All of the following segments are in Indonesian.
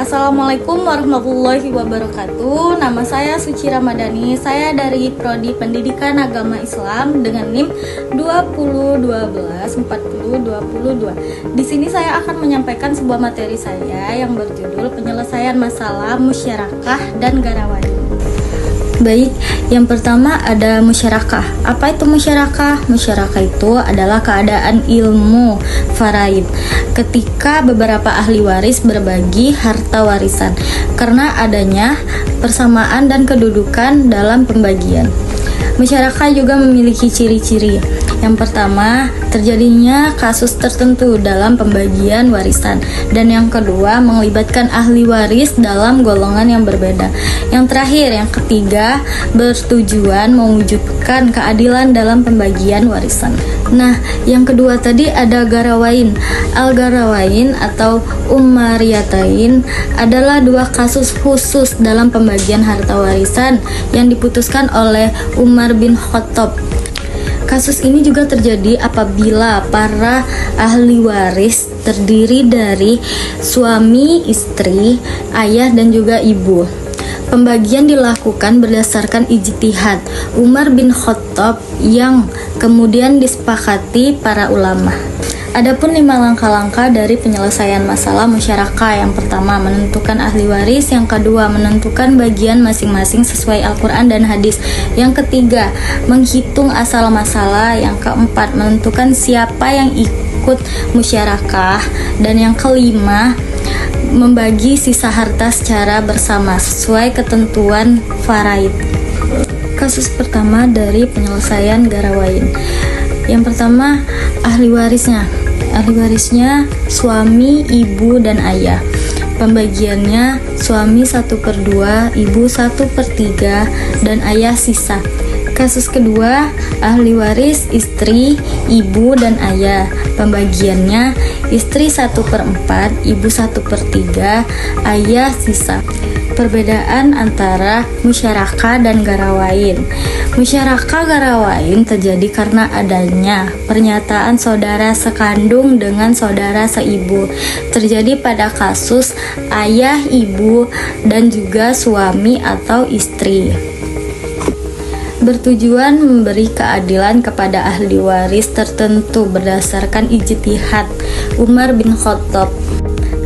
Assalamualaikum warahmatullahi wabarakatuh. Nama saya Suci Ramadhani. Saya dari Prodi Pendidikan Agama Islam dengan NIM 20124022. Di sini saya akan menyampaikan sebuah materi saya yang berjudul penyelesaian masalah musyarakah dan garawani. Baik, yang pertama ada musyarakah. Apa itu musyarakah? Musyarakah itu adalah keadaan ilmu faraid ketika beberapa ahli waris berbagi harta warisan karena adanya persamaan dan kedudukan dalam pembagian. Musyarakah juga memiliki ciri-ciri. Yang pertama, terjadinya kasus tertentu dalam pembagian warisan, dan yang kedua, melibatkan ahli waris dalam golongan yang berbeda. Yang terakhir, yang ketiga, bertujuan mewujudkan keadilan dalam pembagian warisan. Nah, yang kedua tadi ada garawain. Al-garawain atau ummariyatain adalah dua kasus khusus dalam pembagian harta warisan yang diputuskan oleh Umar bin Khattab. Kasus ini juga terjadi apabila para ahli waris terdiri dari suami, istri, ayah, dan juga ibu. Pembagian dilakukan berdasarkan ijtihad Umar bin Khattab yang kemudian disepakati para ulama. Adapun 5 langkah-langkah dari penyelesaian masalah musyarakah. Yang pertama, menentukan ahli waris. Yang kedua, menentukan bagian masing-masing sesuai Al-Quran dan hadis. Yang ketiga, menghitung asal masalah. Yang keempat, menentukan siapa yang ikut musyarakah. Dan yang kelima, membagi sisa harta secara bersama sesuai ketentuan faraid. Kasus pertama dari penyelesaian garawain. Yang pertama, ahli warisnya. Ahli warisnya suami, ibu, dan ayah. Pembagiannya suami 1/2, ibu 1/3, dan ayah sisa. Kasus kedua, ahli waris istri, ibu, dan ayah. Pembagiannya istri 1/4, ibu 1/3, ayah sisa. Perbedaan antara musyarakah dan garawain. Musyarakah garawain terjadi karena adanya pernyataan saudara sekandung dengan saudara seibu. Terjadi pada kasus ayah, ibu, dan juga suami atau istri. Bertujuan memberi keadilan kepada ahli waris tertentu berdasarkan ijtihad Umar bin Khattab.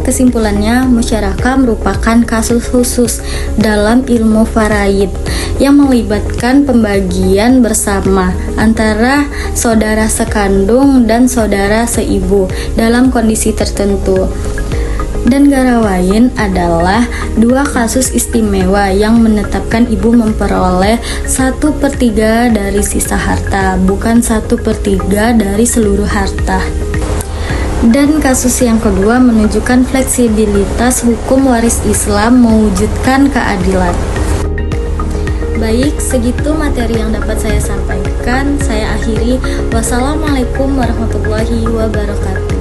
Kesimpulannya, musyarakah merupakan kasus khusus dalam ilmu faraid yang melibatkan pembagian bersama antara saudara sekandung dan saudara seibu dalam kondisi tertentu. Dan garawain adalah dua kasus istimewa yang menetapkan ibu memperoleh 1/3 dari sisa harta, bukan 1/3 dari seluruh harta. Dan kasus yang kedua menunjukkan fleksibilitas hukum waris Islam mewujudkan keadilan. Baik, segitu materi yang dapat saya sampaikan. Saya akhiri. Wassalamualaikum warahmatullahi wabarakatuh.